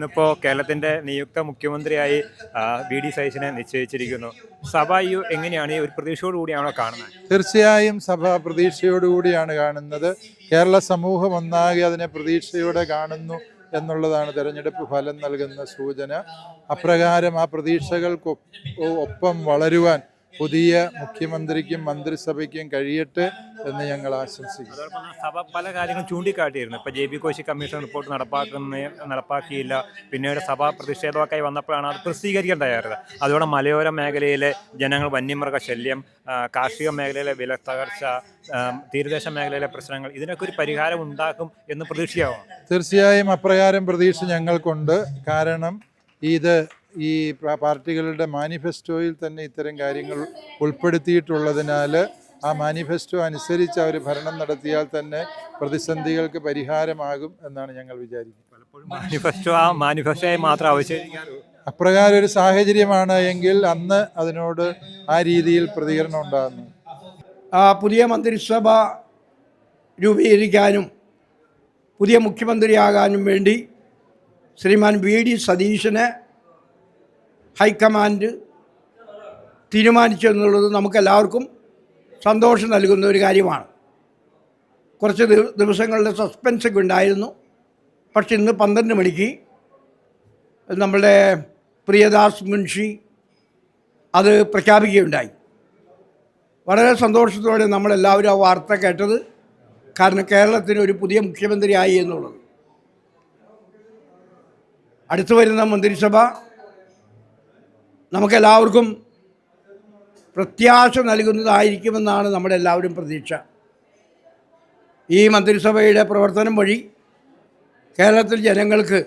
ഇന്നിപ്പോൾ കേരളത്തിൻ്റെ നിയുക്ത മുഖ്യമന്ത്രിയായി വി.ഡി. സതീശനെ നിശ്ചയിച്ചിരിക്കുന്നു. സഭ എങ്ങനെയാണ് ഈ ഒരു പ്രതീക്ഷയോടുകൂടിയാണോ കാണുന്നത്? തീർച്ചയായും സഭ പ്രതീക്ഷയോടുകൂടിയാണ് കാണുന്നത്. കേരള സമൂഹം ഒന്നാകെ അതിനെ പ്രതീക്ഷയോടെ കാണുന്നു എന്നുള്ളതാണ് തെരഞ്ഞെടുപ്പ് ഫലം നൽകുന്ന സൂചന. അപ്രകാരം ആ പ്രതീക്ഷകൾക്കൊപ്പം വളരുവാൻ പുതിയ മുഖ്യമന്ത്രിക്കും മന്ത്രിസഭയ്ക്കും കഴിയട്ടെ എന്ന് ഞങ്ങൾ ആശംസിക്കുന്നു. സഭ പല കാര്യങ്ങളും ചൂണ്ടിക്കാട്ടിയിരുന്നു. ഇപ്പോൾ JB കോശി കമ്മീഷൻ റിപ്പോർട്ട് നടപ്പാക്കിയില്ല. പിന്നീട് സഭ പ്രതിഷേധമൊക്കെ വന്നപ്പോഴാണ് അത് പ്രസിദ്ധീകരിക്കാൻ തയ്യാറത്. അതോടെ മലയോര മേഖലയിലെ ജനങ്ങൾ വന്യമൃഗ ശല്യം, കാർഷിക മേഖലയിലെ വില തകർച്ച, തീരദേശ മേഖലയിലെ പ്രശ്നങ്ങൾ, ഇതിനൊക്കെ ഒരു പരിഹാരം ഉണ്ടാക്കും എന്ന് പ്രതീക്ഷയാവും. തീർച്ചയായും അപ്രകാരം പ്രതീക്ഷ ഞങ്ങൾക്കുണ്ട്. കാരണം ഈ പാർട്ടികളുടെ മാനിഫെസ്റ്റോയിൽ തന്നെ ഇത്തരം കാര്യങ്ങൾ ഉൾപ്പെടുത്തിയിട്ടുള്ളതിനാൽ ആ മാനിഫെസ്റ്റോ അനുസരിച്ച് അവർ ഭരണം നടത്തിയാൽ തന്നെ പ്രതിസന്ധികൾക്ക് പരിഹാരമാകും എന്നാണ് ഞങ്ങൾ വിചാരിക്കുന്നത്. പലപ്പോഴും മാനിഫെസ്റ്റോയായി മാത്രം ആവശ്യമില്ല. അപ്രകാരം ഒരു സാഹചര്യമാണ് എങ്കിൽ അന്ന് അതിനോട് ആ രീതിയിൽ പ്രതികരണം ഉണ്ടാകുന്നു. പുതിയ മന്ത്രിസഭ രൂപീകരിക്കാനും പുതിയ മുഖ്യമന്ത്രിയാകാനും വേണ്ടി ശ്രീമാൻ V.D. സതീശനെ ഹൈക്കമാൻഡ് തീരുമാനിച്ചു എന്നുള്ളത് നമുക്കെല്ലാവർക്കും സന്തോഷം നൽകുന്ന ഒരു കാര്യമാണ്. കുറച്ച് ദിവസങ്ങളുടെ സസ്പെൻസൊക്കെ ഉണ്ടായിരുന്നു. പക്ഷെ ഇന്ന് 12 മണിക്ക് നമ്മളുടെ പ്രിയദാസ് മുൻഷി അത് പ്രഖ്യാപിക്കുകയുണ്ടായി. വളരെ സന്തോഷത്തോടെ നമ്മളെല്ലാവരും ആ വാർത്ത കേട്ടത്. കാരണം കേരളത്തിന് ഒരു പുതിയ മുഖ്യമന്ത്രിയായി എന്നുള്ളത്. അടുത്തു വരുന്ന മന്ത്രിസഭ നമുക്കെല്ലാവർക്കും പ്രത്യാശ നൽകുന്നതായിരിക്കുമെന്നാണ് നമ്മുടെ എല്ലാവരും പ്രതീക്ഷ. ഈ മന്ത്രിസഭയുടെ പ്രവർത്തനം വഴി കേരളത്തിൽ ജനങ്ങൾക്ക്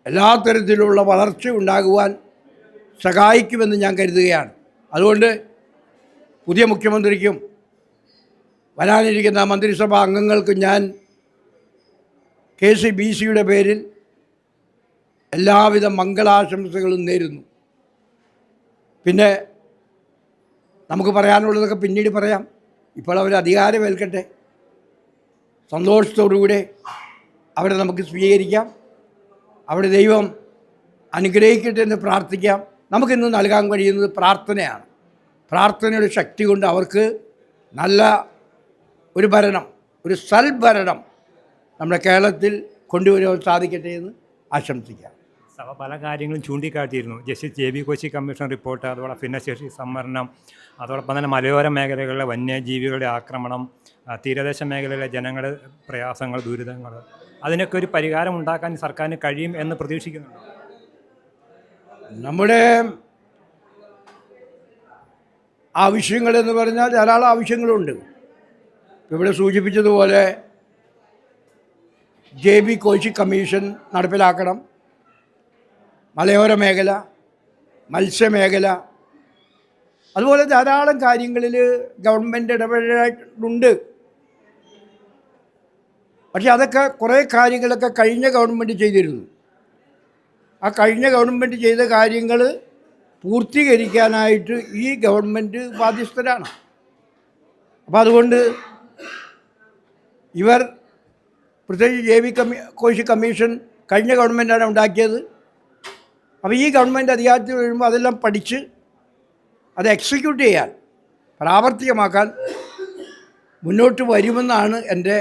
എല്ലാ തരത്തിലുള്ള വളർച്ച ഉണ്ടാകുവാൻ സഹായിക്കുമെന്ന് ഞാൻ കരുതുകയാണ്. അതുകൊണ്ട് പുതിയ മുഖ്യമന്ത്രിക്കും വരാനിരിക്കുന്ന മന്ത്രിസഭാ അംഗങ്ങൾക്കും ഞാൻ KCBCയുടെ പേരിൽ എല്ലാവിധ മംഗളാശംസകളും നേരുന്നു. പിന്നെ നമുക്ക് പറയാനുള്ളതൊക്കെ പിന്നീട് പറയാം. ഇപ്പോൾ അവർ അധികാരമേൽക്കട്ടെ. സന്തോഷത്തോടുകൂടെ അവരെ നമുക്ക് സ്വീകരിക്കാം. അവിടെ ദൈവം അനുഗ്രഹിക്കട്ടെ എന്ന് പ്രാർത്ഥിക്കാം. നമുക്കിന്ന് നൽകാൻ കഴിയുന്നത് പ്രാർത്ഥനയാണ്. പ്രാർത്ഥനയുടെ ശക്തി കൊണ്ട് അവർക്ക് നല്ല ഒരു ഭരണം, ഒരു സൽഭരണം നമ്മുടെ കേരളത്തിൽ കൊണ്ടുവരുവാൻ സാധിക്കട്ടെ എന്ന് ആശംസിക്കാം. സഭ പല കാര്യങ്ങളും ചൂണ്ടിക്കാട്ടിയിരുന്നു. Justice JB Koshy commission report, അതുപോലെ ഭിന്നശേഷി സംവരണം, അതോടൊപ്പം തന്നെ മലയോര മേഖലകളിലെ വന്യജീവികളുടെ ആക്രമണം, തീരദേശ മേഖലയിലെ ജനങ്ങളുടെ പ്രയാസങ്ങൾ, ദുരിതങ്ങൾ, അതിനൊക്കെ ഒരു പരിഹാരം ഉണ്ടാക്കാൻ സർക്കാരിന് കഴിയും എന്ന് പ്രതീക്ഷിക്കുന്നുണ്ട്. നമ്മുടെ ആവശ്യങ്ങളെന്ന് പറഞ്ഞാൽ ധാരാളം ആവശ്യങ്ങളുണ്ട്. ഇവിടെ സൂചിപ്പിച്ചതുപോലെ JB കോശി കമ്മീഷൻ നടപ്പിലാക്കണം. മലയോര മേഖല, മത്സ്യമേഖല, അതുപോലെ ധാരാളം കാര്യങ്ങളിൽ ഗവൺമെൻറ് ഇടപെടലുണ്ട്. പക്ഷെ അതൊക്കെ കുറേ കാര്യങ്ങളൊക്കെ കഴിഞ്ഞ ഗവൺമെൻറ് ചെയ്തിരുന്നു. ആ കഴിഞ്ഞ ഗവൺമെൻറ് ചെയ്ത കാര്യങ്ങൾ പൂർത്തീകരിക്കാനായിട്ട് ഈ ഗവൺമെൻറ് ബാധ്യസ്ഥരാണ്. അപ്പോൾ അതുകൊണ്ട് ഇവർ പ്രത്യേകിച്ച് JB കോശി കമ്മീഷൻ കഴിഞ്ഞ ഗവൺമെൻറ്റാണ് ഉണ്ടാക്കിയത്. അപ്പോൾ ഈ ഗവൺമെൻറ് അധികാരത്തിൽ വരുമ്പോൾ അതെല്ലാം പഠിച്ച് അത് എക്സിക്യൂട്ട് ചെയ്യാൻ, പ്രാവർത്തികമാക്കാൻ മുന്നോട്ട് വരുമെന്നാണ് എൻ്റെ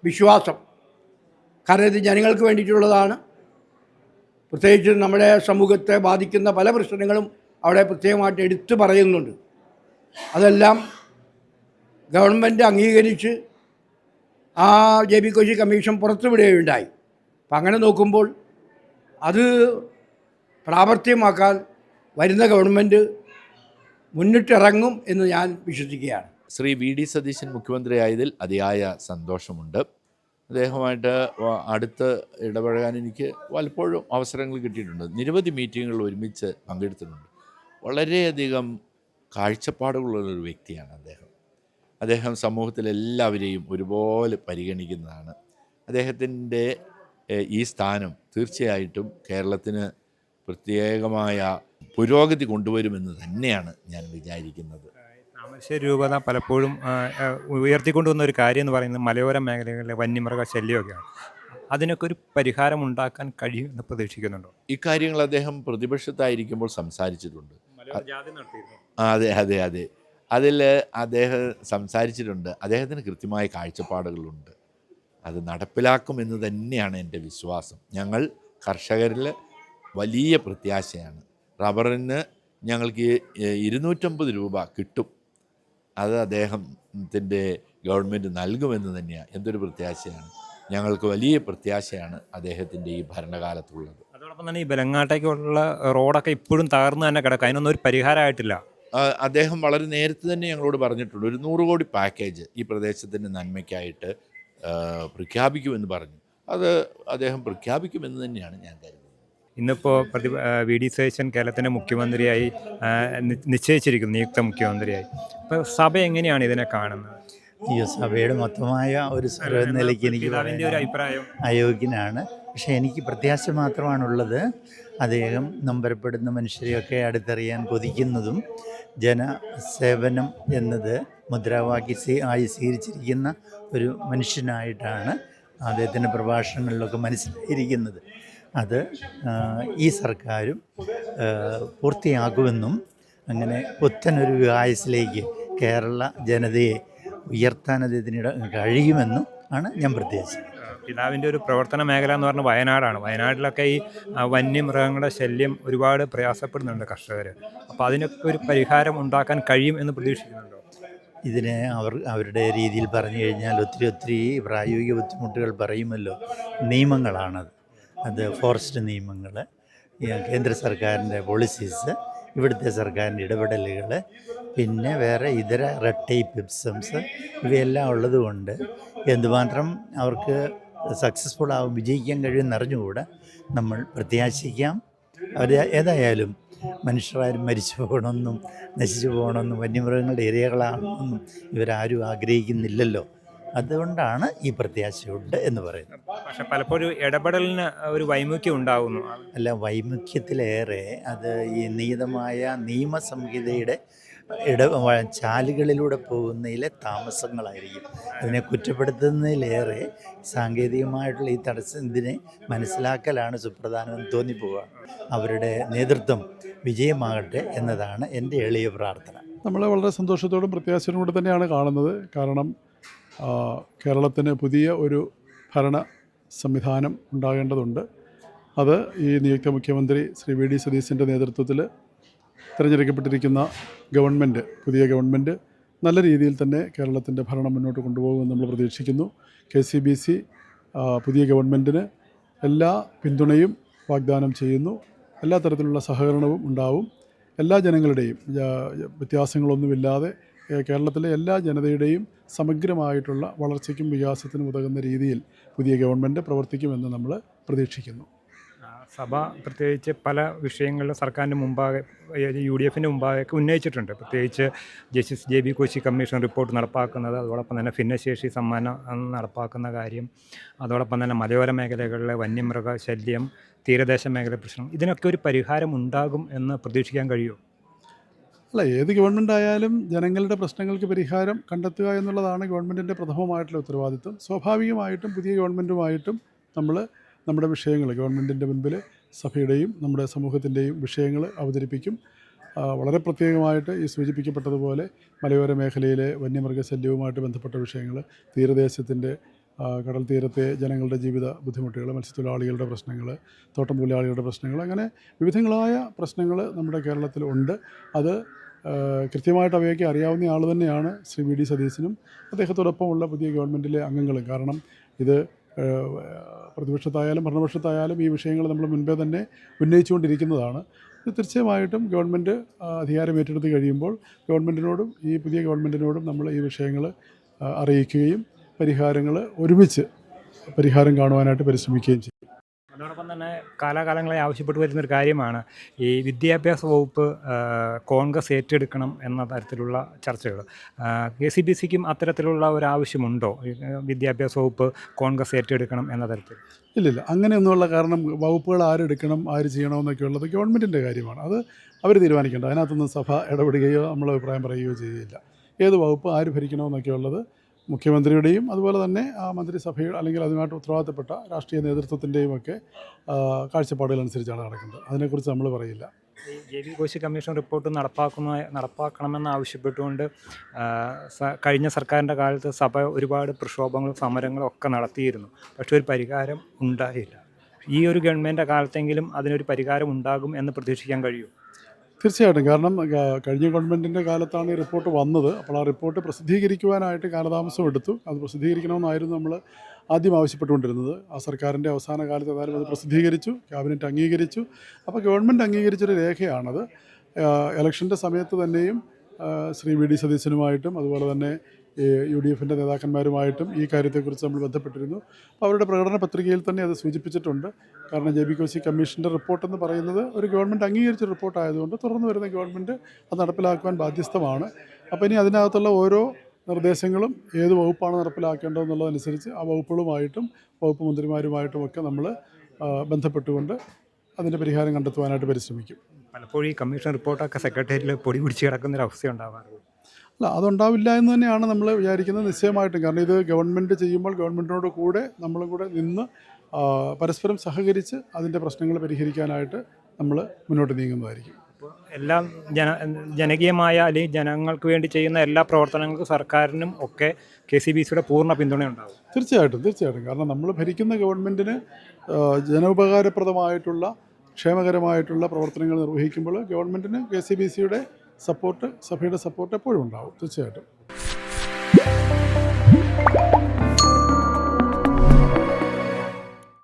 വിശ്വാസം. കാരണം ഇത് ജനങ്ങൾക്ക് വേണ്ടിയിട്ടുള്ളതാണ്. പ്രത്യേകിച്ച് നമ്മുടെ സമൂഹത്തെ ബാധിക്കുന്ന പല പ്രശ്നങ്ങളും അവിടെ പ്രത്യേകമായിട്ട് എടുത്തു പറയുന്നുണ്ട്. അതെല്ലാം ഗവൺമെൻറ് അംഗീകരിച്ച് ആ JB കോശി കമ്മീഷൻ പുറത്തുവിടുകയുണ്ടായി. അപ്പം അങ്ങനെ നോക്കുമ്പോൾ അത് പ്രാവർത്തികമാക്കാൻ വരുന്ന ഗവൺമെൻറ് മുന്നിട്ടിറങ്ങും എന്ന് ഞാൻ വിശ്വസിക്കുകയാണ്. ശ്രീ V.D. സതീശൻ മുഖ്യമന്ത്രിയായതിൽ അതിയായ സന്തോഷമുണ്ട്. അദ്ദേഹമായിട്ട് അടുത്ത് ഇടപഴകാൻ എനിക്ക് പലപ്പോഴും അവസരങ്ങൾ കിട്ടിയിട്ടുണ്ട്. നിരവധി മീറ്റിങ്ങുകളിൽ ഒരുമിച്ച് പങ്കെടുത്തിട്ടുണ്ട്. വളരെയധികം കാഴ്ചപ്പാടുകളുള്ളൊരു വ്യക്തിയാണ് അദ്ദേഹം സമൂഹത്തിലെല്ലാവരെയും ഒരുപോലെ പരിഗണിക്കുന്നതാണ്. അദ്ദേഹത്തിൻ്റെ ഈ സ്ഥാനം തീർച്ചയായിട്ടും കേരളത്തിന് പ്രത്യേകമായ പുരോഗതി കൊണ്ടുവരുമെന്ന് തന്നെയാണ് ഞാൻ വിചാരിക്കുന്നത്. താമരശ്ശേരി രൂപത പലപ്പോഴും ഉയർത്തിക്കൊണ്ടുവന്ന ഒരു കാര്യം എന്ന് പറയുന്നത് മലയോര മേഖലകളിലെ വന്യമൃഗ ശല്യമൊക്കെയാണ്. അതിനൊക്കെ ഒരു പരിഹാരം ഉണ്ടാക്കാൻ കഴിയുമെന്ന് പ്രതീക്ഷിക്കുന്നുണ്ടോ? ഇക്കാര്യങ്ങൾ അദ്ദേഹം പ്രതിപക്ഷത്തായിരിക്കുമ്പോൾ സംസാരിച്ചിട്ടുണ്ട്. അതെ അതെ അതെ അതിൽ അദ്ദേഹം സംസാരിച്ചിട്ടുണ്ട്. അദ്ദേഹത്തിന് കൃത്യമായ കാഴ്ചപ്പാടുകളുണ്ട്. അത് നടപ്പിലാക്കുമെന്ന് തന്നെയാണ് എൻ്റെ വിശ്വാസം. ഞങ്ങൾ കർഷകരിൽ വലിയ പ്രത്യാശയാണ്. റബ്ബറിന് ഞങ്ങൾക്ക് 250 രൂപ കിട്ടും. അത് അദ്ദേഹത്തിൻ്റെ ഗവൺമെൻറ് നൽകുമെന്ന് തന്നെയാണ്. എന്തൊരു പ്രത്യാശയാണ്. ഞങ്ങൾക്ക് വലിയ പ്രത്യാശയാണ് അദ്ദേഹത്തിൻ്റെ ഈ ഭരണകാലത്തുള്ളത്. അതോടൊപ്പം തന്നെ ഈ ബലങ്ങാട്ടേക്കുള്ള റോഡൊക്കെ ഇപ്പോഴും തകർന്ന് തന്നെ കിടക്കുക. അതിനൊന്നും ഒരു പരിഹാരമായിട്ടില്ല. അദ്ദേഹം വളരെ നേരത്തെ തന്നെ ഞങ്ങളോട് പറഞ്ഞിട്ടുണ്ട്, ഒരു 100 കോടി പാക്കേജ് ഈ പ്രദേശത്തിൻ്റെ നന്മയ്ക്കായിട്ട് പ്രഖ്യാപിക്കുമെന്ന് പറഞ്ഞു. അത് അദ്ദേഹം പ്രഖ്യാപിക്കുമെന്ന് തന്നെയാണ് ഞാൻ കരുതുന്നത്. ഇന്നിപ്പോൾ വി ഡി സതീശൻ കേരളത്തിൻ്റെ മുഖ്യമന്ത്രിയായി നിശ്ചയിച്ചിരിക്കുന്നു, നിയുക്ത മുഖ്യമന്ത്രിയായി. അപ്പോൾ സഭ എങ്ങനെയാണ് ഇതിനെ കാണുന്നത്? ഈ സഭയുടെ മൊത്തമായ ഒരു സ്വരം എന്ന നിലയ്ക്ക് എനിക്ക് ഒരു അഭിപ്രായം അയോഗ്യനാണ്. പക്ഷേ എനിക്ക് പ്രത്യാശ മാത്രമാണുള്ളത്. അദ്ദേഹം നമ്പരപ്പെടുന്ന മനുഷ്യരെയൊക്കെ അടുത്തറിയാൻ കൊതിക്കുന്നതും ജനസേവനം എന്നത് മുദ്രാവാക്യം ആയി സ്വീകരിച്ചിരിക്കുന്ന ഒരു മനുഷ്യനായിട്ടാണ് അദ്ദേഹത്തിൻ്റെ പ്രഭാഷണങ്ങളിലൊക്കെ മനസ്സിലായിരിക്കുന്നത്. അത് ഈ സർക്കാരും പൂർത്തിയാക്കുമെന്നും അങ്ങനെ പുത്തനൊരു ആയുസ്സിലേക്ക് കേരള ജനതയെ ഉയർത്താൻ അദ്ദേഹത്തിന് കഴിയുമെന്നും ആണ് ഞാൻ പ്രത്യേകിച്ചത്. പിതാവിൻ്റെ ഒരു പ്രവർത്തന മേഖല എന്ന് പറഞ്ഞാൽ വയനാടാണ്. വയനാട്ടിലൊക്കെ ഈ വന്യമൃഗങ്ങളുടെ ശല്യം ഒരുപാട് പ്രയാസപ്പെടുന്നുണ്ട് കർഷകർ. അപ്പോൾ അതിനൊക്കെ ഒരു പരിഹാരം ഉണ്ടാക്കാൻ കഴിയും എന്ന് പ്രതീക്ഷിക്കുന്നുണ്ടോ? ഇതിനെ അവരുടെ രീതിയിൽ പറഞ്ഞു കഴിഞ്ഞാൽ ഒത്തിരി പ്രായോഗിക ബുദ്ധിമുട്ടുകൾ പറയുമല്ലോ. നിയമങ്ങളാണത്. അത് ഫോറസ്റ്റ് നിയമങ്ങൾ, കേന്ദ്ര സർക്കാരിൻ്റെ പോളിസീസ്, ഇവിടുത്തെ സർക്കാരിൻ്റെ ഇടപെടലുകൾ, പിന്നെ വേറെ ഇതര റെഡ് ടേപ്പ് ഇപ്സംസ്, ഇവയെല്ലാം ഉള്ളതുകൊണ്ട് എന്തുമാത്രം അവർക്ക് സക്സസ്ഫുൾ വിജയിക്കാൻ കഴിയുമെന്ന് അറിഞ്ഞുകൂടെ. നമ്മൾ പ്രത്യാശിക്കാം. അവർ ഏതായാലും മനുഷ്യരാരും മരിച്ചു പോകണമെന്നും നശിച്ചു പോകണമെന്നും വന്യമൃഗങ്ങളുടെ ഇരകളാണെന്നും ഇവരാരും ആഗ്രഹിക്കുന്നില്ലല്ലോ. അതുകൊണ്ടാണ് ഈ പ്രത്യാശയുണ്ട് എന്ന് പറയുന്നത്. പക്ഷെ പലപ്പോഴും ഇടപെടലിന് ഒരു വൈമുഖ്യം ഉണ്ടാകുന്നു. അല്ല, വൈമുഖ്യത്തിലേറെ അത് ഈ നിയതമായ നിയമസംഹിതയുടെ ചാലുകളിലൂടെ പോകുന്നതിലെ താമസങ്ങളായിരിക്കും. അതിനെ കുറ്റപ്പെടുത്തുന്നതിലേറെ സാങ്കേതികമായിട്ടുള്ള ഈ ഇതിനെ മനസ്സിലാക്കലാണ് സുപ്രധാനമെന്ന് തോന്നിപ്പോവുക. അവരുടെ നേതൃത്വം വിജയമാകട്ടെ എന്നതാണ് എൻ്റെ എളിയ പ്രാർത്ഥന. നമ്മൾ വളരെ സന്തോഷത്തോടും പ്രത്യാശയോടും കൂടെ തന്നെയാണ് കാണുന്നത്. കാരണം കേരളത്തിന് പുതിയ ഒരു ഭരണ സംവിധാനം ഉണ്ടാകേണ്ടതുണ്ട്. അത് ഈ നിയുക്ത മുഖ്യമന്ത്രി ശ്രീ വി ഡി സതീശൻ്റെ നേതൃത്വത്തിൽ തിരഞ്ഞെടുക്കപ്പെട്ടിരിക്കുന്ന ഗവൺമെൻറ്, പുതിയ ഗവൺമെൻറ് നല്ല രീതിയിൽ തന്നെ കേരളത്തിൻ്റെ ഭരണം മുന്നോട്ട് കൊണ്ടുപോകുമെന്ന് നമ്മൾ പ്രതീക്ഷിക്കുന്നു. KCBC പുതിയ ഗവൺമെൻറ്റിന് എല്ലാ പിന്തുണയും വാഗ്ദാനം ചെയ്യുന്നു. എല്ലാ തരത്തിലുള്ള സഹകരണവും ഉണ്ടാവും. എല്ലാ ജനങ്ങളുടെയും വ്യത്യാസങ്ങളൊന്നുമില്ലാതെ കേരളത്തിലെ എല്ലാ ജനതയുടെയും സമഗ്രമായിട്ടുള്ള വളർച്ചയ്ക്കും വികാസത്തിനും ഉതകുന്ന രീതിയിൽ പുതിയ ഗവൺമെൻറ് പ്രവർത്തിക്കുമെന്ന് നമ്മൾ പ്രതീക്ഷിക്കുന്നു. സഭ പ്രത്യേകിച്ച് പല വിഷയങ്ങളിലും സർക്കാരിൻ്റെ മുമ്പാകെ UDFൻ്റെ മുമ്പാകെയൊക്കെ ഉന്നയിച്ചിട്ടുണ്ട്. പ്രത്യേകിച്ച് justice JB Koshy commission report നടപ്പാക്കുന്നത്, അതോടൊപ്പം തന്നെ ഭിന്നശേഷി സമ്മാനം നടപ്പാക്കുന്ന കാര്യം, അതോടൊപ്പം തന്നെ മലയോര മേഖലകളിലെ വന്യമൃഗ ശല്യം, തീരദേശ മേഖല പ്രശ്നം, ഇതിനൊക്കെ ഒരു പരിഹാരം ഉണ്ടാകും എന്ന് പ്രതീക്ഷിക്കാൻ കഴിയുമോ? അല്ല, ഏത് ഗവൺമെൻറ് ആയാലും ജനങ്ങളുടെ പ്രശ്നങ്ങൾക്ക് പരിഹാരം കണ്ടെത്തുക എന്നുള്ളതാണ് ഗവൺമെൻറ്റിൻ്റെ പ്രഥമമായിട്ടുള്ള ഉത്തരവാദിത്വം. സ്വാഭാവികമായിട്ടും പുതിയ ഗവൺമെൻറ്റുമായിട്ടും നമ്മൾ നമ്മുടെ വിഷയങ്ങൾ ഗവൺമെൻറ്റിൻ്റെ മുൻപിൽ സഭയുടെയും നമ്മുടെ സമൂഹത്തിൻ്റെയും വിഷയങ്ങൾ അവതരിപ്പിക്കും. വളരെ പ്രത്യേകമായിട്ട് ഈ സൂചിപ്പിക്കപ്പെട്ടതുപോലെ മലയോര മേഖലയിലെ വന്യമൃഗശല്യവുമായിട്ട് ബന്ധപ്പെട്ട വിഷയങ്ങൾ, തീരദേശത്തിൻ്റെ കടൽ തീരത്തെ ജനങ്ങളുടെ ജീവിത ബുദ്ധിമുട്ടുകൾ, മത്സ്യത്തൊഴിലാളികളുടെ പ്രശ്നങ്ങൾ, തോട്ടം തൊഴിലാളികളുടെ പ്രശ്നങ്ങൾ, അങ്ങനെ വിവിധങ്ങളായ പ്രശ്നങ്ങൾ നമ്മുടെ കേരളത്തിലുണ്ട്. അത് കൃത്യമായിട്ട് അവയൊക്കെ അറിയാവുന്ന ആൾ തന്നെയാണ് ശ്രീ വി ഡി സതീശനും അദ്ദേഹത്തോടൊപ്പമുള്ള പുതിയ ഗവൺമെൻറ്റിലെ അംഗങ്ങളും. കാരണം ഇത് പ്രതിപക്ഷത്തായാലും ഭരണപക്ഷത്തായാലും ഈ വിഷയങ്ങൾ നമ്മൾ മുൻപേ തന്നെ ഉന്നയിച്ചുകൊണ്ടിരിക്കുന്നതാണ്. തീർച്ചയായിട്ടും ഗവൺമെൻറ് അധികാരം ഏറ്റെടുത്ത് കഴിയുമ്പോൾ ഗവൺമെൻറ്റിനോടും ഈ പുതിയ ഗവൺമെൻറ്റിനോടും നമ്മൾ ഈ വിഷയങ്ങൾ അറിയിക്കുകയും പരിഹാരങ്ങൾ ഒരുമിച്ച് പരിഹാരം കാണുവാനായിട്ട് പരിശ്രമിക്കുകയും ചെയ്യും. അതോടൊപ്പം തന്നെ കാലാകാലങ്ങളായി ആവശ്യപ്പെട്ടു വരുന്നൊരു കാര്യമാണ് ഈ വിദ്യാഭ്യാസ വകുപ്പ് കോൺഗ്രസ് ഏറ്റെടുക്കണം എന്ന തരത്തിലുള്ള ചർച്ചകൾ. KCBCക്കും അത്തരത്തിലുള്ള ഒരു ആവശ്യമുണ്ടോ? വിദ്യാഭ്യാസ വകുപ്പ് കോൺഗ്രസ് ഏറ്റെടുക്കണം എന്ന തരത്തിൽ? ഇല്ലില്ല, അങ്ങനെയൊന്നുമുള്ള കാരണം വകുപ്പുകൾ ആരെടുക്കണം, ആര് ചെയ്യണമെന്നൊക്കെ ഉള്ളത് ഗവൺമെൻറ്റിൻ്റെ കാര്യമാണ്. അത് അവർ തീരുമാനിക്കേണ്ട. അതിനകത്തൊന്നും സഭ ഇടപെടുകയോ നമ്മൾ അഭിപ്രായം പറയുകയോ ചെയ്യുകയില്ല. ഏത് വകുപ്പ് ആര് ഭരിക്കണമെന്നൊക്കെ ഉള്ളത് മുഖ്യമന്ത്രിയുടെയും അതുപോലെ തന്നെ ആ മന്ത്രിസഭയുടെ അല്ലെങ്കിൽ അതുമായിട്ട് ഉത്തരവാദിത്തപ്പെട്ട രാഷ്ട്രീയ നേതൃത്വത്തിൻ്റെയും ഒക്കെ കാഴ്ചപ്പാടുകളനുസരിച്ചാണ് നടക്കുന്നത്. അതിനെക്കുറിച്ച് നമ്മൾ പറയില്ല. ഈ JB കോശി കമ്മീഷൻ റിപ്പോർട്ട് നടപ്പാക്കണമെന്ന് ആവശ്യപ്പെട്ടുകൊണ്ട് കഴിഞ്ഞ സർക്കാരിൻ്റെ കാലത്ത് സഭ ഒരുപാട് പ്രക്ഷോഭങ്ങളും സമരങ്ങളും ഒക്കെ നടത്തിയിരുന്നു. പക്ഷേ ഒരു പരിഹാരം ഉണ്ടായില്ല. ഈ ഒരു ഗവൺമെൻറ്റിൻ്റെ കാലത്തെങ്കിലും അതിനൊരു പരിഹാരം ഉണ്ടാകും എന്ന് പ്രതീക്ഷിക്കാൻ കഴിയും. തീർച്ചയായിട്ടും. കാരണം കഴിഞ്ഞ ഗവൺമെൻറ്റിൻ്റെ കാലത്താണ് ഈ റിപ്പോർട്ട് വന്നത്. അപ്പോൾ ആ റിപ്പോർട്ട് പ്രസിദ്ധീകരിക്കുവാനായിട്ട് കാലതാമസം എടുത്തു. അത് പ്രസിദ്ധീകരിക്കണമെന്നായിരുന്നു നമ്മൾ ആദ്യം ആവശ്യപ്പെട്ടുകൊണ്ടിരുന്നത്. ആ സർക്കാരിൻ്റെ അവസാന കാലത്ത് ഏതായാലും അത് പ്രസിദ്ധീകരിച്ചു, ക്യാബിനറ്റ് അംഗീകരിച്ചു. അപ്പോൾ ഗവൺമെൻറ് അംഗീകരിച്ചൊരു രേഖയാണത്. ഇലക്ഷൻ്റെ സമയത്ത് തന്നെയും ശ്രീ VD സതീശനുമായിട്ടും അതുപോലെ തന്നെ UDFൻ്റെ നേതാക്കന്മാരുമായിട്ടും ഈ കാര്യത്തെക്കുറിച്ച് നമ്മൾ ബന്ധപ്പെട്ടിരുന്നു. അപ്പോൾ അവരുടെ പ്രകടന പത്രികയിൽ തന്നെ അത് സൂചിപ്പിച്ചിട്ടുണ്ട്. കാരണം JB കോശി കമ്മീഷൻ്റെ റിപ്പോർട്ടെന്ന് പറയുന്നത് ഒരു ഗവൺമെൻറ് അംഗീകരിച്ച റിപ്പോർട്ടായതുകൊണ്ട് തുടർന്ന് വരുന്ന ഗവൺമെൻറ് അത് നടപ്പിലാക്കുവാൻ ബാധ്യസ്ഥമാണ്. അപ്പോൾ ഇനി അതിനകത്തുള്ള ഓരോ നിർദ്ദേശങ്ങളും ഏത് വകുപ്പാണ് നടപ്പിലാക്കേണ്ടതെന്നുള്ളതനുസരിച്ച് ആ വകുപ്പുകളുമായിട്ടും വകുപ്പ് മന്ത്രിമാരുമായിട്ടുമൊക്കെ നമ്മൾ ബന്ധപ്പെട്ടുകൊണ്ട് അതിൻ്റെ പരിഹാരം കണ്ടെത്തുവാനായിട്ട് പരിശ്രമിക്കും. പലപ്പോഴും ഈ കമ്മീഷൻ റിപ്പോർട്ടൊക്കെ സെക്രട്ടേറിയറ്റിൽ പൊടി പിടിച്ച് കിടക്കുന്നൊരവസ്ഥ ഉണ്ടാവാറുണ്ട്. അല്ല, അതുണ്ടാവില്ല എന്ന് തന്നെയാണ് നമ്മൾ വിചാരിക്കുന്നത് നിശ്ചയമായിട്ടും. കാരണം ഇത് ഗവൺമെൻറ് ചെയ്യുമ്പോൾ ഗവൺമെൻറ്റിനോട് കൂടെ നമ്മളും കൂടെ നിന്ന് പരസ്പരം സഹകരിച്ച് അതിൻ്റെ പ്രശ്നങ്ങൾ പരിഹരിക്കാനായിട്ട് നമ്മൾ മുന്നോട്ട് നീങ്ങുന്നതായിരിക്കും. അപ്പോൾ എല്ലാം ജനകീയമായ അല്ലെങ്കിൽ ജനങ്ങൾക്ക് വേണ്ടി ചെയ്യുന്ന എല്ലാ പ്രവർത്തനങ്ങൾക്കും സർക്കാരിനും ഒക്കെ KCBCയുടെ പൂർണ്ണ പിന്തുണയുണ്ടാകും. തീർച്ചയായിട്ടും. കാരണം നമ്മൾ ഭരിക്കുന്ന ഗവൺമെൻറ്റിന് ജനോപകാരപ്രദമായിട്ടുള്ള ക്ഷേമകരമായിട്ടുള്ള പ്രവർത്തനങ്ങൾ നിർവഹിക്കുമ്പോൾ ഗവൺമെൻറ്റിന് KCBCയുടെ സപ്പോർട്ട്, സഭയുടെ സപ്പോർട്ട് എപ്പോഴും ഉണ്ടാവും. തീർച്ചയായിട്ടും.